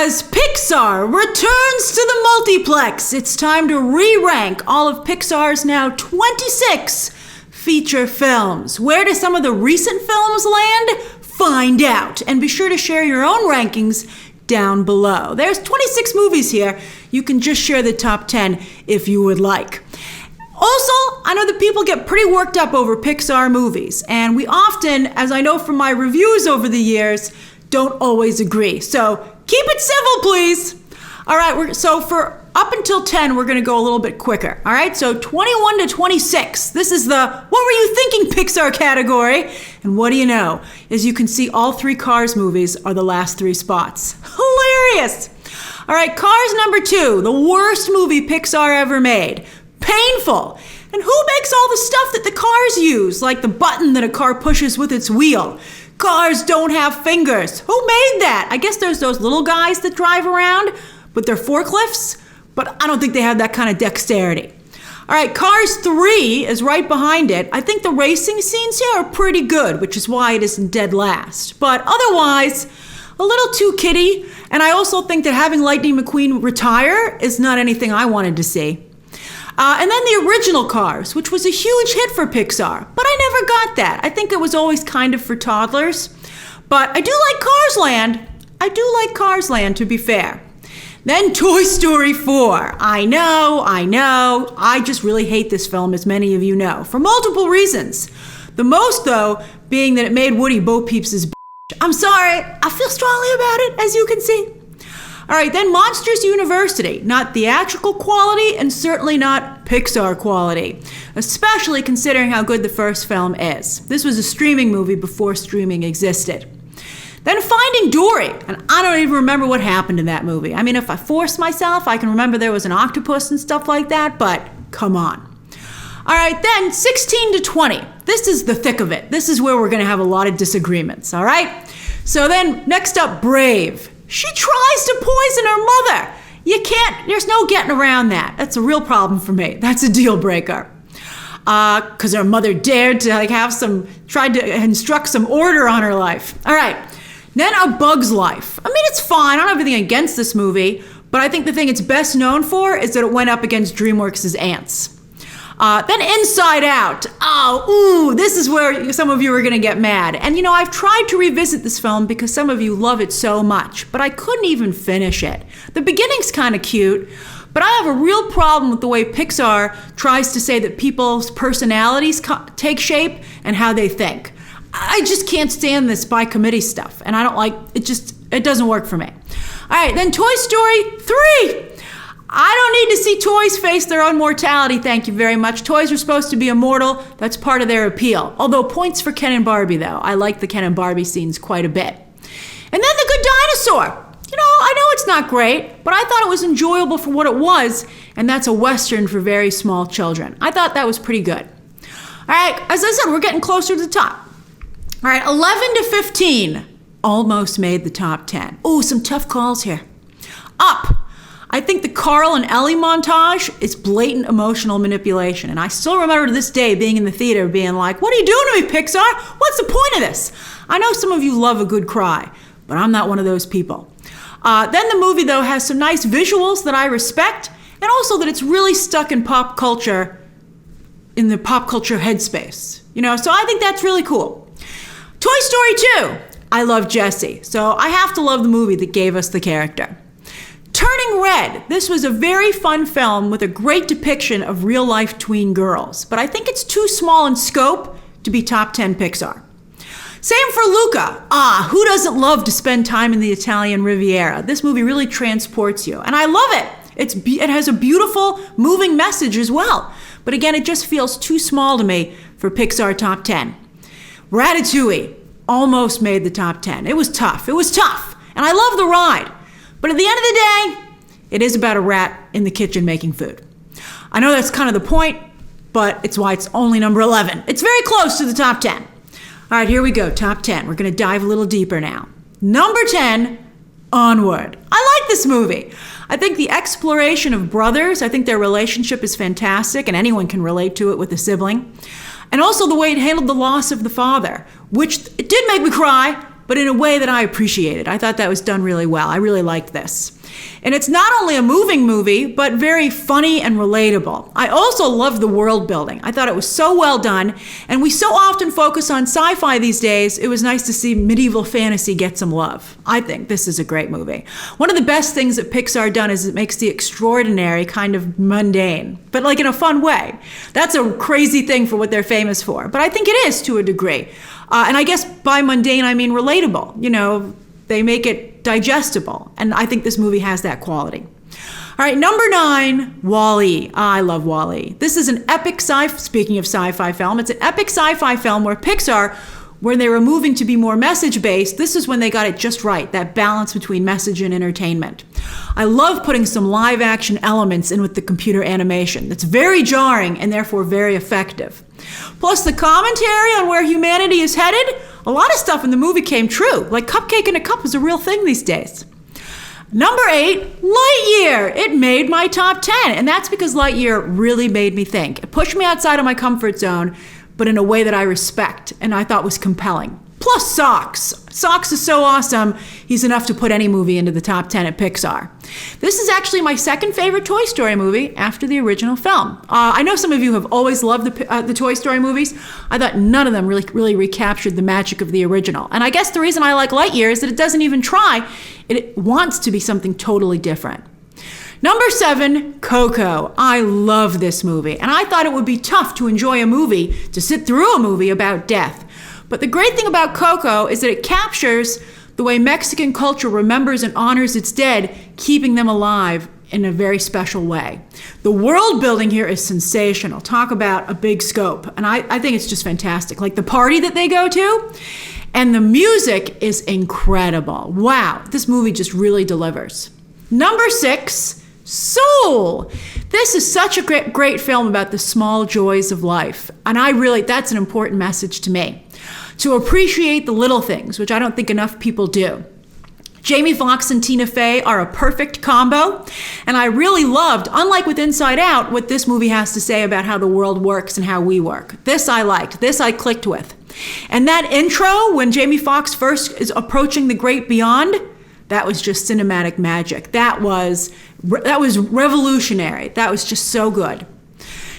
As Pixar returns to the multiplex, it's time to re-rank all of Pixar's now 26 feature films. Where do some of the recent films land? Find out. And be sure to share your own rankings down below. There's 26 movies here. You can just share the top 10 if you would like. Also, I know that people get pretty worked up over Pixar movies, and we often, as I know from my reviews over the years, don't always agree. So keep it civil, please. All right, so for up until 10, we're going to go a little bit quicker. All right, so 21 to 26. This is the what were you thinking Pixar category. And what do you know? As you can see, all three Cars movies are the last three spots. Hilarious. All right, Cars number 2, the worst movie Pixar ever made. Painful. And who makes all the stuff that the cars use, like the button that a car pushes with its wheel? Cars don't have fingers. Who made that? I guess there's those little guys that drive around with their forklifts, but I don't think they have that kind of dexterity. All right, Cars 3 is right behind it. I think the racing scenes here are pretty good, which is why it isn't dead last. But otherwise, a little too kiddie. And I also think that having Lightning McQueen retire is not anything I wanted to see. And then the original Cars, which was a huge hit for Pixar, but I never got that. I think it was always kind of for toddlers. But I do like Cars Land. I do like Cars Land, to be fair. Then Toy Story 4. I know. I just really hate this film, as many of you know, for multiple reasons. The most, though, being that it made Woody Bo Peeps' bitch. I'm sorry. I feel strongly about it, as you can see. All right, then Monstrous University. Not theatrical quality and certainly not Pixar quality, especially considering how good the first film is. This was a streaming movie before streaming existed. Then Finding Dory, and I don't even remember what happened in that movie. I mean, if I force myself, I can remember there was an octopus and stuff like that, but come on. All right, then 16 to 20. This is the thick of it. This is where we're gonna have a lot of disagreements, all right? So then next up, Brave. She tries to poison her mother. You can't, there's no getting around that. That's a real problem for me. That's a deal breaker. Because her mother dared to tried to instruct some order on her life. All right, then A Bug's Life. I mean, it's fine. I don't have anything against this movie, but I think the thing it's best known for is that it went up against DreamWorks' Ants. Then Inside Out. This is where some of you are going to get mad. And you know, I've tried to revisit this film because some of you love it so much, but I couldn't even finish it. The beginning's kind of cute, but I have a real problem with the way Pixar tries to say that people's personalities take shape and how they think. I just can't stand this by committee stuff, and I don't like it. It doesn't work for me. All right, then Toy Story 3. I don't need to see toys face their own mortality, thank you very much. Toys are supposed to be immortal. That's part of their appeal. Although points for Ken and Barbie, though. I like the Ken and Barbie scenes quite a bit. And then The Good Dinosaur. You know, I know it's not great, but I thought it was enjoyable for what it was, and that's a Western for very small children. I thought that was pretty good. All right, as I said, we're getting closer to the top. All right, 11 to 15 almost made the top 10. Oh, some tough calls here. Up. I think the Carl and Ellie montage is blatant emotional manipulation. And I still remember to this day being in the theater being like, what are you doing to me, Pixar? What's the point of this? I know some of you love a good cry, but I'm not one of those people. Then the movie, though, has some nice visuals that I respect, and also that it's really stuck in pop culture, in the pop culture headspace. You know, so I think that's really cool. Toy Story 2. I love Jessie, so I have to love the movie that gave us the character. Turning Red. This was a very fun film with a great depiction of real-life tween girls, but I think it's too small in scope to be top 10 Pixar. Same for Luca. Who doesn't love to spend time in the Italian Riviera? This movie really transports you, and I love it. It has a beautiful, moving message as well, but again, it just feels too small to me for Pixar top 10. Ratatouille almost made the top 10. It was tough, and I love the ride. But at the end of the day, it is about a rat in the kitchen making food. I know that's kind of the point, but it's why it's only number 11. It's very close to the top 10. All right, here we go, top 10. We're gonna dive a little deeper now. Number 10, Onward. I like this movie. I think the exploration of brothers, I think their relationship is fantastic, and anyone can relate to it with a sibling. And also the way it handled the loss of the father, which it did make me cry, but in a way that I appreciated. I thought that was done really well. I really liked this. And it's not only a moving movie, but very funny and relatable. I also love the world building. I thought it was so well done, and we so often focus on sci-fi these days, it was nice to see medieval fantasy get some love. I think this is a great movie. One of the best things that Pixar done is it makes the extraordinary kind of mundane, but like in a fun way. That's a crazy thing for what they're famous for, but I think it is to a degree. And I guess by mundane, I mean relatable. You know, they make it digestible. And I think this movie has that quality. All right, number 9, Wally. I love Wally. This is an epic speaking of sci-fi film, it's an epic sci-fi film where Pixar, when they were moving to be more message-based, this is when they got it just right, that balance between message and entertainment. I love putting some live-action elements in with the computer animation. That's very jarring and therefore very effective. Plus the commentary on where humanity is headed, a lot of stuff in the movie came true, like cupcake in a cup is a real thing these days. Number 8, Lightyear. It made my top 10, and that's because Lightyear really made me think. It pushed me outside of my comfort zone, but in a way that I respect and I thought was compelling. Plus Socks. Socks is so awesome, he's enough to put any movie into the top 10 at Pixar. This is actually my second favorite Toy Story movie after the original film. I know some of you have always loved the Toy Story movies. I thought none of them really recaptured the magic of the original. And I guess the reason I like Lightyear is that it doesn't even try. It wants to be something totally different. Number 7, Coco. I love this movie, and I thought it would be tough to enjoy a movie, to sit through a movie about death. But the great thing about Coco is that it captures the way Mexican culture remembers and honors its dead, keeping them alive in a very special way. The world building here is sensational. Talk about a big scope. And I think it's just fantastic. Like the party that they go to, and the music is incredible. Wow, this movie just really delivers. Number 6, Soul. This is such a great film about the small joys of life. And that's an important message to me. To appreciate the little things, which I don't think enough people do. Jamie Foxx and Tina Fey are a perfect combo, and I really loved, unlike with Inside Out, what this movie has to say about how the world works and how we work. This I liked, this I clicked with. And that intro, when Jamie Foxx first is approaching the great beyond, that was just cinematic magic. That was revolutionary. That was just so good.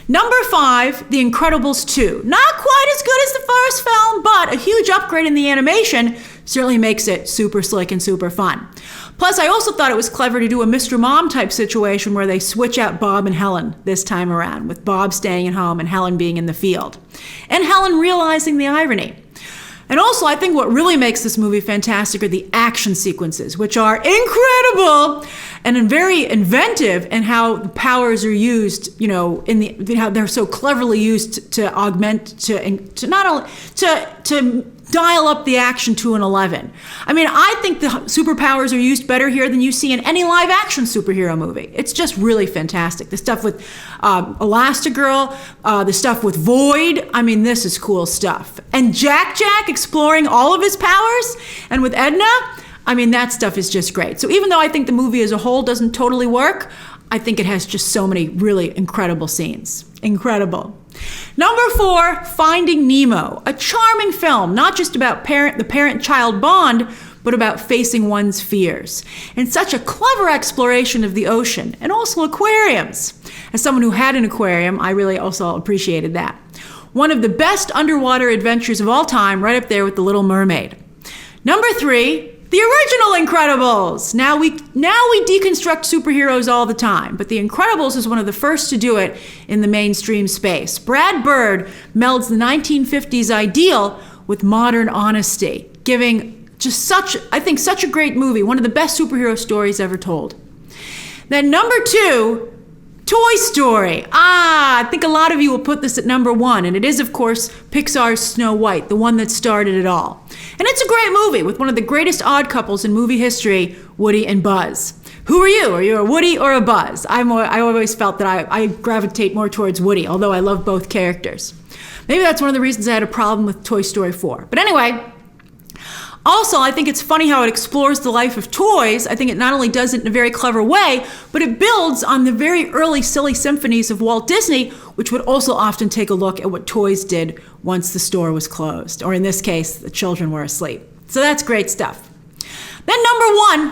Number 5, The Incredibles 2. Not quite as good as the first film, but a huge upgrade in the animation certainly makes it super slick and super fun. Plus, I also thought it was clever to do a Mr. Mom type situation where they switch out Bob and Helen this time around, with Bob staying at home and Helen being in the field. And Helen realizing the irony. And also, I think what really makes this movie fantastic are the action sequences, which are incredible and very inventive in how the powers are used, you know, how they're so cleverly used to augment, to not only, to dial up the action to an 11. I mean, I think the superpowers are used better here than you see in any live action superhero movie. It's just really fantastic. The stuff with Elastigirl, the stuff with Void, I mean, this is cool stuff. And Jack exploring all of his powers, and with Edna, I mean, that stuff is just great. So even though I think the movie as a whole doesn't totally work, I think it has just so many really incredible scenes. Incredible. Number 4, Finding Nemo, a charming film, not just about the parent-child bond, but about facing one's fears. And such a clever exploration of the ocean, and also aquariums. As someone who had an aquarium, I really also appreciated that. One of the best underwater adventures of all time, right up there with The Little Mermaid. Number 3, the original Incredibles. Now we deconstruct superheroes all the time, but The Incredibles is one of the first to do it in the mainstream space. Brad Bird melds the 1950s ideal with modern honesty, giving just such a great movie, one of the best superhero stories ever told. Then number 2, Toy Story. I think a lot of you will put this at number 1, and it is, of course, Pixar's Snow White, the one that started it all. And it's a great movie with one of the greatest odd couples in movie history, Woody and Buzz. Who are you? Are you a Woody or a Buzz? I always felt that I gravitate more towards Woody, although I love both characters. Maybe that's one of the reasons I had a problem with Toy Story 4. But anyway, also, I think it's funny how it explores the life of toys. I think it not only does it in a very clever way, but it builds on the very early silly symphonies of Walt Disney, which would also often take a look at what toys did once the store was closed, or in this case, the children were asleep. So that's great stuff. Then number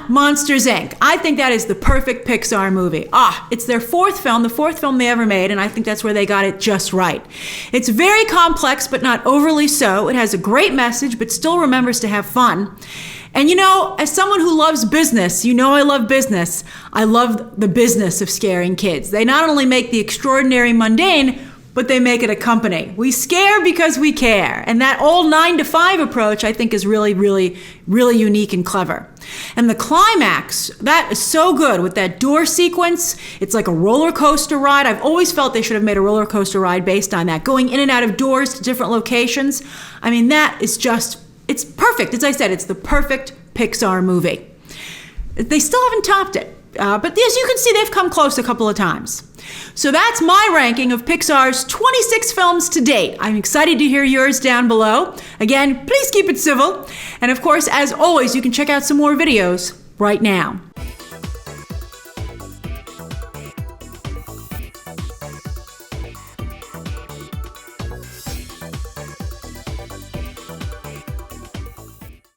1, Monsters, Inc. I think that is the perfect Pixar movie. It's their 4th film, the 4th film they ever made, and I think that's where they got it just right. It's very complex, but not overly so. It has a great message, but still remembers to have fun. And you know, as someone who loves business, you know I love business. I love the business of scaring kids. They not only make the extraordinary mundane, but they make it a company. We scare because we care. And that old 9 to 5 approach, I think, is really, really, really unique and clever. And the climax, that is so good with that door sequence. It's like a roller coaster ride. I've always felt they should have made a roller coaster ride based on that, going in and out of doors to different locations. I mean, that is just, it's perfect. As I said, it's the perfect Pixar movie. They still haven't topped it. But as you can see, they've come close a couple of times. So that's my ranking of Pixar's 26 films to date. I'm excited to hear yours down below. Again, please keep it civil. And of course, as always, you can check out some more videos right now.